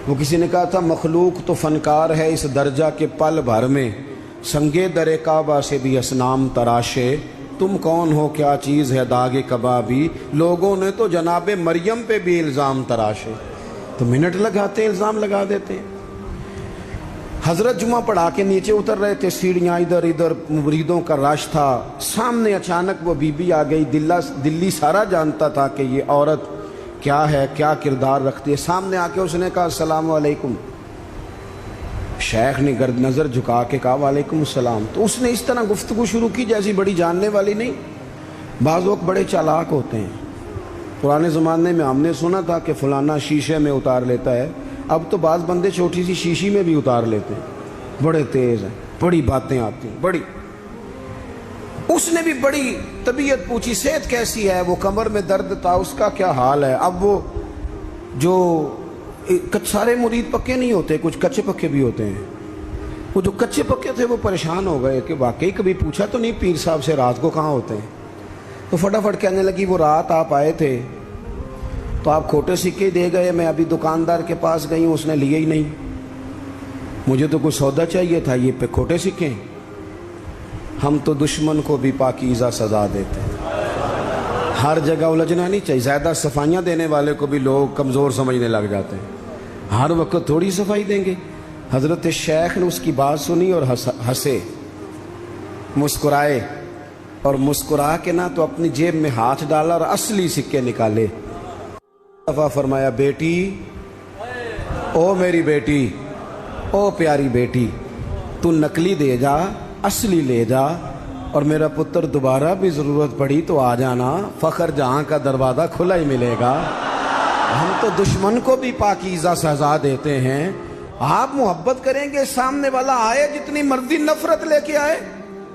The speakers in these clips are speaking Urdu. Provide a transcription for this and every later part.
وہ کسی نے کہا تھا مخلوق تو فنکار ہے اس درجہ کے پل بھر میں، سنگے در کعبہ سے بھی اصنام تراشے، تم کون ہو کیا چیز ہے داغ کبابی، لوگوں نے تو جناب مریم پہ بھی الزام تراشے۔ تو منٹ لگاتے ہیں، الزام لگا دیتے ہیں۔ حضرت جمعہ پڑھا کے نیچے اتر رہے تھے، سیڑھیاں ادھر ادھر، مریدوں کا رش تھا، سامنے اچانک وہ بی بی آ گئی۔ دلی سارا جانتا تھا کہ یہ عورت کیا ہے، کیا کردار رکھتی ہے۔ سامنے آ کے اس نے کہا السلام علیکم۔ شیخ نے گرد نظر جھکا کے کہا وعلیکم السلام۔ تو اس نے اس طرح گفتگو شروع کی جیسی بڑی جاننے والی نہیں۔ بعض لوگ بڑے چالاک ہوتے ہیں۔ پرانے زمانے میں ہم نے سنا تھا کہ فلانا شیشے میں اتار لیتا ہے، اب تو بعض بندے چھوٹی سی شیشی میں بھی اتار لیتے ہیں، بڑے تیز ہیں، بڑی باتیں آتی ہیں، بڑی۔ اس نے بھی بڑی طبیعت پوچھی، صحت کیسی ہے؟ وہ کمر میں درد تھا، اس کا کیا حال ہے؟ اب وہ جو سارے مرید پکے نہیں ہوتے، کچھ کچے پکے بھی ہوتے ہیں۔ وہ جو کچے پکے تھے وہ پریشان ہو گئے کہ واقعی کبھی پوچھا تو نہیں پیر صاحب سے رات کو کہاں ہوتے ہیں۔ تو فٹافٹ کہنے لگی وہ رات آپ آئے تھے تو آپ کھوٹے سکے دے گئے، میں ابھی دکاندار کے پاس گئی ہوں، اس نے لیے ہی نہیں، مجھے تو کچھ سودا چاہیے تھا، یہ پہ کھوٹے سکے۔ ہم تو دشمن کو بھی پاکیزہ سزا دیتے ہیں۔ ہر جگہ الجھنا نہیں چاہیے، زیادہ صفائیاں دینے والے کو بھی لوگ کمزور سمجھنے لگ جاتے ہیں، ہر وقت تھوڑی صفائی دیں گے۔ حضرت شیخ نے اس کی بات سنی اور ہنسے، مسکرائے، اور مسکرا کے نہ تو اپنی جیب میں ہاتھ ڈالا اور اصلی سکے نکالے۔ دفعہ فرمایا بیٹی، او میری بیٹی، او پیاری بیٹی، تو نقلی دے جا، اصلی لے جا، اور میرا پتر دوبارہ بھی ضرورت پڑی تو آ جانا، فخر جہاں کا دروازہ کھلا ہی ملے گا۔ ہم تو دشمن کو بھی پاکیزہ سزا دیتے ہیں۔ آپ محبت کریں گے، سامنے والا آئے جتنی مرضی نفرت لے کے آئے،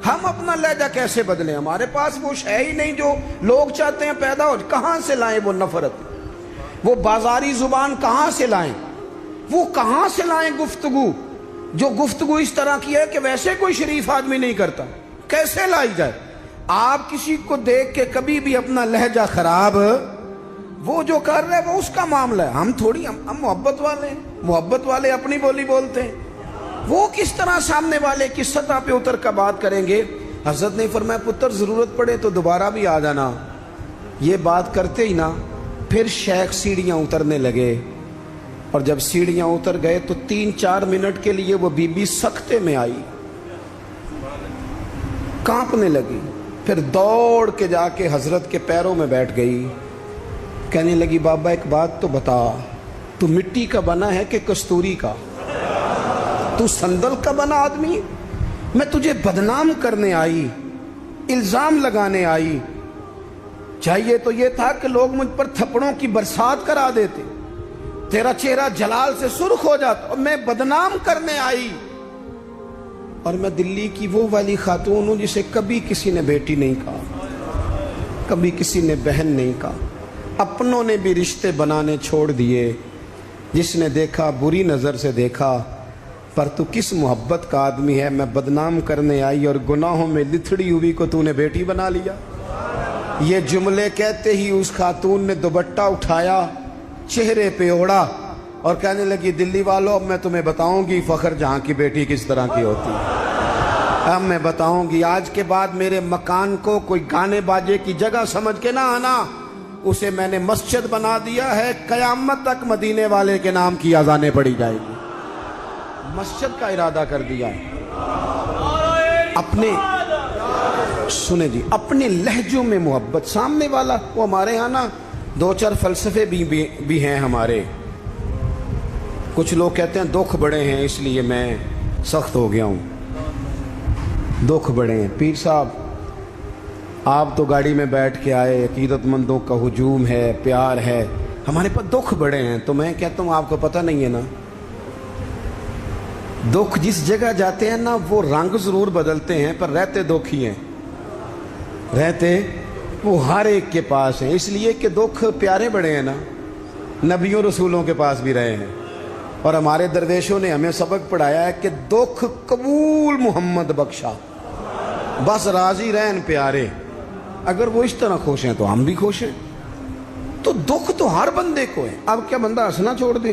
ہم اپنا لہجہ کیسے بدلیں؟ ہمارے پاس وہ شے ہی نہیں جو لوگ چاہتے ہیں پیدا ہو۔ کہاں سے لائیں وہ نفرت، وہ بازاری زبان کہاں سے لائیں، وہ کہاں سے لائیں گفتگو جو گفتگو اس طرح کی ہے کہ ویسے کوئی شریف آدمی نہیں کرتا، کیسے لائی جائے؟ آپ کسی کو دیکھ کے کبھی بھی اپنا لہجہ خراب، وہ جو کر رہے وہ اس کا معاملہ ہے، ہم تھوڑی، ہم محبت والے ہیں، محبت والے اپنی بولی بولتے ہیں۔ وہ کس طرح سامنے والے کی سطح پہ اتر کر بات کریں گے؟ حضرت نے فرمایا پتر ضرورت پڑے تو دوبارہ بھی آ جانا۔ یہ بات کرتے ہی نا پھر شیخ سیڑھیاں اترنے لگے، اور جب سیڑھیاں اتر گئے تو 3-4 منٹ کے لیے وہ بی بی سکتے میں آئی، کانپنے لگی، پھر دوڑ کے جا کے حضرت کے پیروں میں بیٹھ گئی، کہنے لگی بابا ایک بات تو بتا، تو مٹی کا بنا ہے کہ کستوری کا؟ تو سندل کا بنا آدمی؟ میں تجھے بدنام کرنے آئی، الزام لگانے آئی، چاہیے تو یہ تھا کہ لوگ مجھ پر تھپڑوں کی برسات کرا دیتے، تیرا چہرہ جلال سے سرخ ہو جاتا، اور میں بدنام کرنے آئی۔ اور میں دلی کی وہ والی خاتون ہوں جسے کبھی کسی نے بیٹی نہیں کہا، کبھی کسی نے بہن نہیں کہا، اپنوں نے بھی رشتے بنانے چھوڑ دیے، جس نے دیکھا بری نظر سے دیکھا، پر تو کس محبت کا آدمی ہے، میں بدنام کرنے آئی اور گناہوں میں لتھڑی ہوئی کو تو نے بیٹی بنا لیا۔ یہ جملے کہتے ہی اس خاتون نے دوپٹہ اٹھایا، چہرے پہ اوڑا، اور کہنے لگی دلی والوں اب میں تمہیں بتاؤں گی فخر جہاں کی بیٹی کس طرح کی ہوتی ہے، اب میں بتاؤں گی۔ آج کے بعد میرے مکان کو کوئی گانے باجے کی جگہ سمجھ کے نہ آنا، اسے میں نے مسجد بنا دیا ہے، قیامت تک مدینے والے کے نام کی اذانیں پڑھی جائے گی، مسجد کا ارادہ کر دیا ہے۔ اپنے سنیں جی، اپنے لہجوں میں محبت، سامنے والا وہ ہمارے ہاں نا 2-4 فلسفے بھی ہیں ہمارے۔ کچھ لوگ کہتے ہیں دکھ بڑے ہیں اس لیے میں سخت ہو گیا ہوں، دکھ بڑے ہیں۔ پیر صاحب آپ تو گاڑی میں بیٹھ کے آئے، عقیدت مندوں کا ہجوم ہے، پیار ہے، ہمارے پاس دکھ بڑے ہیں، تو میں کہتا ہوں آپ کو پتہ نہیں ہے نا، دکھ جس جگہ جاتے ہیں نا وہ رنگ ضرور بدلتے ہیں پر رہتے دکھ ہی ہیں، رہتے وہ ہر ایک کے پاس ہیں، اس لیے کہ دکھ پیارے بڑے ہیں نا، نبیوں رسولوں کے پاس بھی رہے ہیں، اور ہمارے درویشوں نے ہمیں سبق پڑھایا ہے کہ دکھ قبول محمد بخشا، بس راضی رہن پیارے، اگر وہ اس طرح خوش ہیں تو ہم بھی خوش ہیں۔ تو دکھ تو ہر بندے کو ہے، اب کیا بندہ ہنسنا چھوڑ دے؟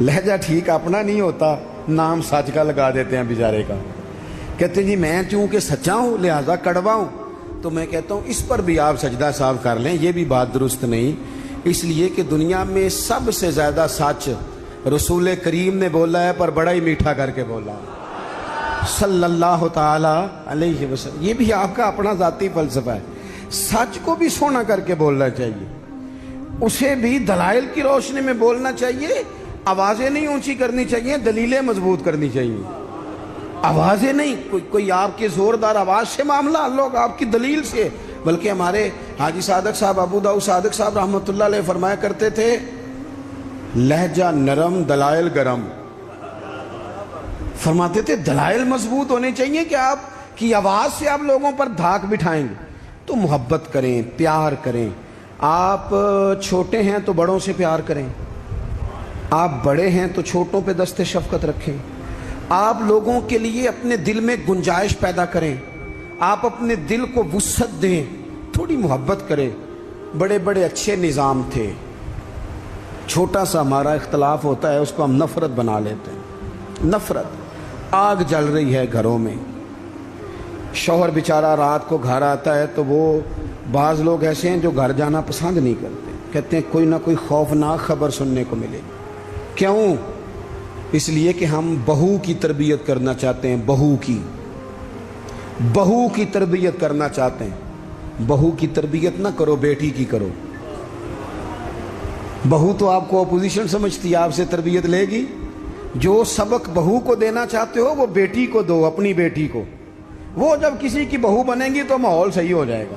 لہجہ ٹھیک اپنا نہیں ہوتا، نام سچ کا لگا دیتے ہیں بیچارے کا، کہتے ہیں جی میں چونکہ سچا ہوں لہذا کڑوا ہوں۔ تو میں کہتا ہوں اس پر بھی آپ سجدہ صاحب کر لیں، یہ بھی بات درست نہیں، اس لیے کہ دنیا میں سب سے زیادہ سچ رسول کریم نے بولا ہے، پر بڑا ہی میٹھا کر کے بولا صلی اللہ تعالی علیہ وسلم۔ یہ بھی آپ کا اپنا ذاتی فلسفہ ہے، سچ کو بھی سونا کر کے بولنا چاہیے، اسے بھی دلائل کی روشنی میں بولنا چاہیے، آوازیں نہیں اونچی کرنی چاہیے، دلیلیں مضبوط کرنی چاہیے، آوازیں نہیں، کوئی آپ کے زوردار آواز سے معاملہ، لوگ آپ کی دلیل سے۔ بلکہ ہمارے حاجی صادق صاحب، ابو داؤد صادق صاحب رحمۃ اللہ علیہ فرمایا کرتے تھے، لہجہ نرم دلائل گرم۔ فرماتے تھے دلائل مضبوط ہونے چاہیے کہ آپ کی آواز سے آپ لوگوں پر دھاک بٹھائیں گے، تو محبت کریں، پیار کریں۔ آپ چھوٹے ہیں تو بڑوں سے پیار کریں، آپ بڑے ہیں تو چھوٹوں پہ دست شفقت رکھیں، آپ لوگوں کے لیے اپنے دل میں گنجائش پیدا کریں، آپ اپنے دل کو وسعت دیں، تھوڑی محبت کریں۔ بڑے بڑے اچھے نظام تھے، چھوٹا سا ہمارا اختلاف ہوتا ہے اس کو ہم نفرت بنا لیتے ہیں، نفرت۔ آگ جل رہی ہے گھروں میں، شوہر بیچارہ رات کو گھر آتا ہے تو وہ بعض لوگ ایسے ہیں جو گھر جانا پسند نہیں کرتے، کہتے ہیں کوئی نہ کوئی خوفناک خبر سننے کو ملے۔ کیوں؟ اس لیے کہ ہم بہو کی تربیت کرنا چاہتے ہیں، بہو کی تربیت کرنا چاہتے ہیں۔ بہو کی تربیت نہ کرو، بیٹی کی کرو۔ بہو تو آپ کو اپوزیشن سمجھتی ہے، آپ سے تربیت لے گی۔ جو سبق بہو کو دینا چاہتے ہو وہ بیٹی کو دو، اپنی بیٹی کو۔ وہ جب کسی کی بہو بنے گی تو ماحول صحیح ہو جائے گا۔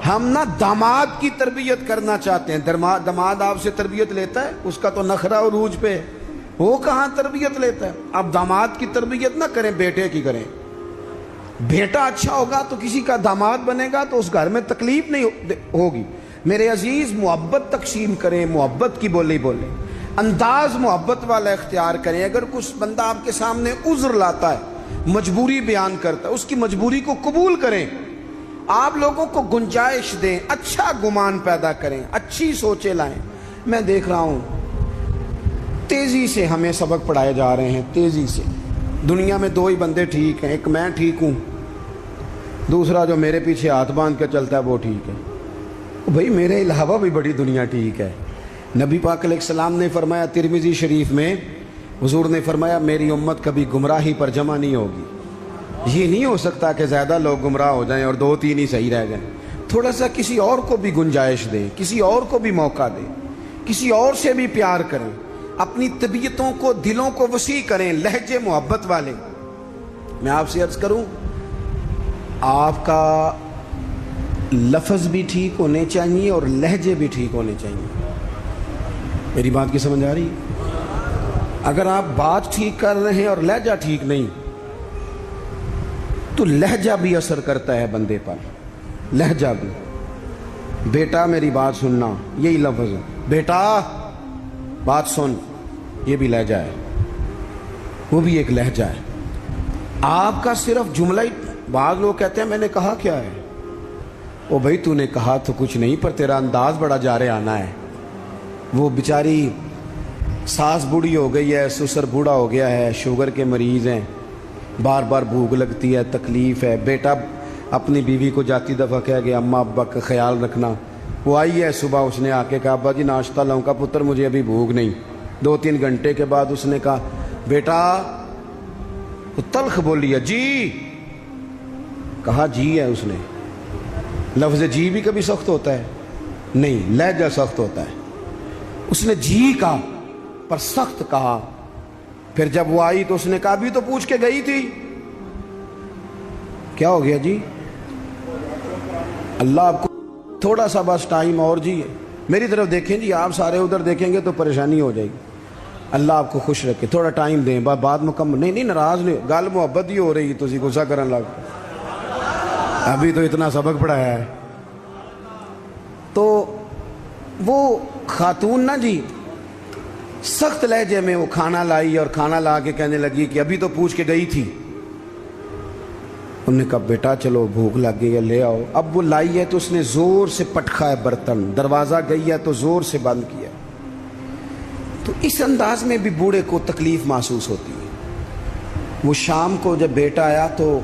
ہم نہ داماد کی تربیت کرنا چاہتے ہیں، داماد آپ سے تربیت لیتا ہے، اس کا تو نخرہ عروج پہ ہے، وہ کہاں تربیت لیتا ہے۔ اب داماد کی تربیت نہ کریں، بیٹے کی کریں۔ بیٹا اچھا ہوگا تو کسی کا داماد بنے گا تو اس گھر میں تکلیف نہیں ہوگی۔ میرے عزیز، محبت تقسیم کریں، محبت کی بولی بولیں، انداز محبت والا اختیار کریں۔ اگر کچھ بندہ آپ کے سامنے عذر لاتا ہے، مجبوری بیان کرتا ہے، اس کی مجبوری کو قبول کریں، آپ لوگوں کو گنجائش دیں، اچھا گمان پیدا کریں، اچھی سوچیں لائیں۔ میں دیکھ رہا ہوں تیزی سے ہمیں سبق پڑھائے جا رہے ہیں، تیزی سے۔ دنیا میں دو ہی بندے ٹھیک ہیں، ایک میں ٹھیک ہوں، دوسرا جو میرے پیچھے ہاتھ باندھ کے چلتا ہے وہ ٹھیک ہے۔ بھئی میرے علاوہ بھی بڑی دنیا ٹھیک ہے۔ نبی پاک علیہ السلام نے فرمایا ترمذی شریف میں، حضور نے فرمایا میری امت کبھی گمراہی پر جمع نہیں ہوگی۔ یہ نہیں ہو سکتا کہ زیادہ لوگ گمراہ ہو جائیں اور دو تین ہی صحیح رہ جائیں۔ تھوڑا سا کسی اور کو بھی گنجائش دیں، کسی اور کو بھی موقع دیں، کسی اور سے بھی پیار کریں، اپنی طبیعتوں کو، دلوں کو وسیع کریں، لہجے محبت والے۔ میں آپ سے عرض کروں، آپ کا لفظ بھی ٹھیک ہونے چاہیے اور لہجے بھی ٹھیک ہونے چاہیے۔ میری بات کی سمجھ آ رہی ہے؟ اگر آپ بات ٹھیک کر رہے ہیں اور لہجہ ٹھیک نہیں تو لہجہ بھی اثر کرتا ہے بندے پر، لہجہ بھی۔ بیٹا میری بات سننا، یہی لفظ ہے، بیٹا بات سن، یہ بھی لہجہ ہے، وہ بھی ایک لہجہ ہے۔ آپ کا صرف جملہ ہی، بعض لوگ کہتے ہیں میں نے کہا کیا ہے؟ او بھائی تو نے کہا تو کچھ نہیں، پر تیرا انداز بڑا جارے آنا ہے۔ وہ بیچاری ساس بوڑھی ہو گئی ہے، سسر بوڑھا ہو گیا ہے، شوگر کے مریض ہیں، بار بار بھوک لگتی ہے، تکلیف ہے۔ بیٹا اپنی بیوی کو جاتی دفعہ کہہ گیا اماں ابا کا خیال رکھنا۔ وہ آئی ہے صبح، اس نے آ کے کہا ابا جی ناشتہ لاؤں؟ کا پتر مجھے ابھی بھوک نہیں۔ 2-3 گھنٹے کے بعد اس نے کہا بیٹا، وہ تلخ بولی ہے، جی کہا جی ہے اس نے۔ لفظ جی بھی کبھی سخت ہوتا ہے؟ نہیں، لہجہ سخت ہوتا ہے۔ اس نے جی کہا پر سخت کہا۔ پھر جب وہ آئی تو اس نے کہا بھی تو پوچھ کے گئی تھی، کیا ہو گیا جی؟ اللہ آپ کو تھوڑا سا بس ٹائم اور جی، میری طرف دیکھیں جی، آپ سارے ادھر دیکھیں گے تو پریشانی ہو جائے گی۔ اللہ آپ کو خوش رکھے، تھوڑا ٹائم دیں، بات مکمل نہیں ناراض نہیں، گل محبت ہی ہو رہی، تو غصہ کرن لگ، ابھی تو اتنا سبق پڑھایا ہے۔ تو وہ خاتون نا جی سخت لہجے میں وہ کھانا لائی اور کھانا لا کے کہنے لگی کہ ابھی تو پوچھ کے گئی تھی۔ انہوں نے کہا بیٹا چلو بھوک لگ گئی ہے لے آؤ۔ اب وہ لائی ہے تو اس نے زور سے پٹکا ہے برتن، دروازہ گئی ہے تو زور سے بند کیا۔ تو اس انداز میں بھی بوڑھے کو تکلیف محسوس ہوتی ہے. وہ شام کو جب بیٹا آیا تو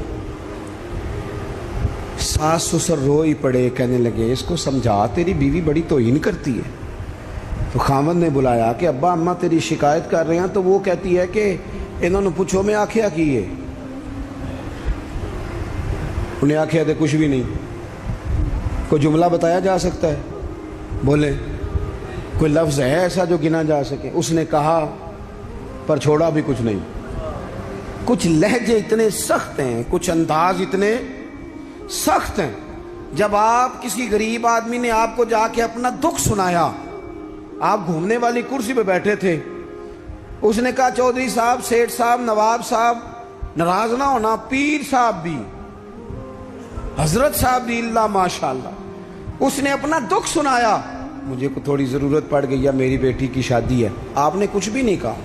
ساس سسر رو ہی پڑے, کہنے لگے اس کو سمجھا تیری بیوی بڑی توہین کرتی ہے. تو خامد نے بلایا کہ ابا اماں تیری شکایت کر رہے ہیں, تو وہ کہتی ہے کہ انہوں نے پوچھو میں آکھیا کی ہے. انہیں آکھیا تھے کچھ بھی نہیں. کوئی جملہ بتایا جا سکتا ہے؟ بولے کوئی لفظ ہے ایسا جو گنا جا سکے؟ اس نے کہا پر چھوڑا بھی کچھ نہیں. کچھ لہجے اتنے سخت ہیں, کچھ انداز اتنے سخت ہیں. جب آپ کسی غریب آدمی نے آپ کو جا کے اپنا دکھ سنایا, آپ گھومنے والی کرسی پہ بیٹھے تھے, اس نے کہا چودھری صاحب, سیٹھ صاحب, نواب صاحب ناراض نہ ہونا, پیر صاحب بھی, حضرت صاحب بھی, اللہ ماشاءاللہ, اس نے اپنا دکھ سنایا. مجھے کو تھوڑی ضرورت پڑ گئی ہے, میری بیٹی کی شادی ہے. آپ نے کچھ بھی نہیں کہا,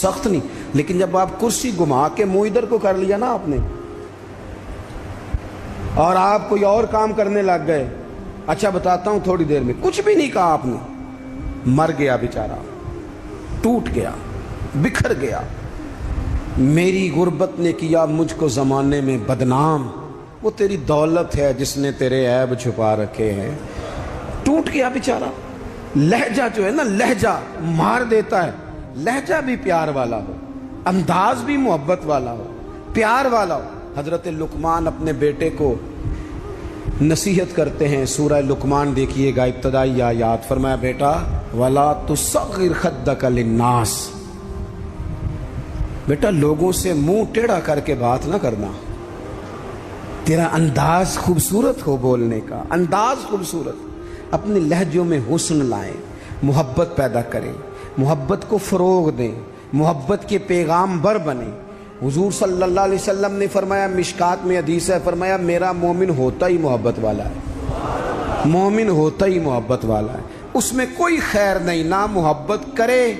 سخت نہیں. لیکن جب آپ کرسی گھما کے منہ ادھر کو کر لیا نا آپ نے, اور آپ کوئی اور کام کرنے لگ گئے, اچھا بتاتا ہوں, تھوڑی دیر میں کچھ بھی نہیں کہا آپ نے, مر گیا بیچارہ, ٹوٹ گیا, بکھر گیا. میری غربت نے کیا مجھ کو زمانے میں بدنام, وہ تیری دولت ہے جس نے تیرے عیب چھپا رکھے ہیں. ٹوٹ گیا بیچارہ. لہجہ جو ہے نا, لہجہ مار دیتا ہے. لہجہ بھی پیار والا ہو, انداز بھی محبت والا ہو, پیار والا ہو. حضرت لقمان اپنے بیٹے کو نصیحت کرتے ہیں. سورہ لقمان دیکھیے گا, ابتدائی آیات. فرمایا بیٹا وَلَا تُصَغِّرْ خَدَّكَ لِلنَّاسِ, بیٹا لوگوں سے منہ ٹیڑھا کر کے بات نہ کرنا. تیرا انداز خوبصورت ہو, بولنے کا انداز خوبصورت. اپنے لہجوں میں حسن لائیں, محبت پیدا کریں, محبت کو فروغ دیں, محبت کے پیغام بر بنیں. حضور صلی اللہ علیہ وسلم نے فرمایا, مشکات میں حدیث ہے, فرمایا میرا مومن ہوتا ہی محبت والا ہے. مومن ہوتا ہی محبت والا ہے. اس میں کوئی خیر نہیں, نہ محبت کرے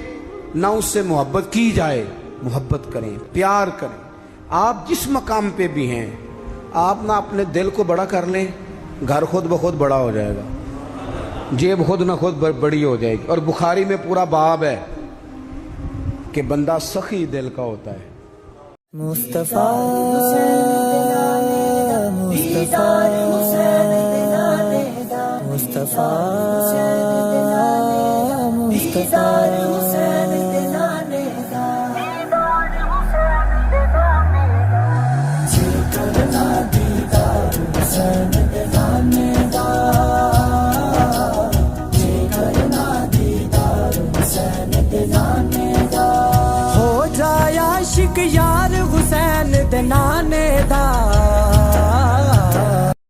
نہ اس سے محبت کی جائے. محبت کریں, پیار کریں. آپ جس مقام پہ بھی ہیں, آپ نہ اپنے دل کو بڑا کر لیں, گھر خود بخود بڑا ہو جائے گا, جیب خود نہ خود بڑی ہو جائے گی. اور بخاری میں پورا باب ہے کہ بندہ سخی دل کا ہوتا ہے. مصطفیٰ مصطفیٰ مصطفیٰ ہو جائے عاشق یار حسین دے نام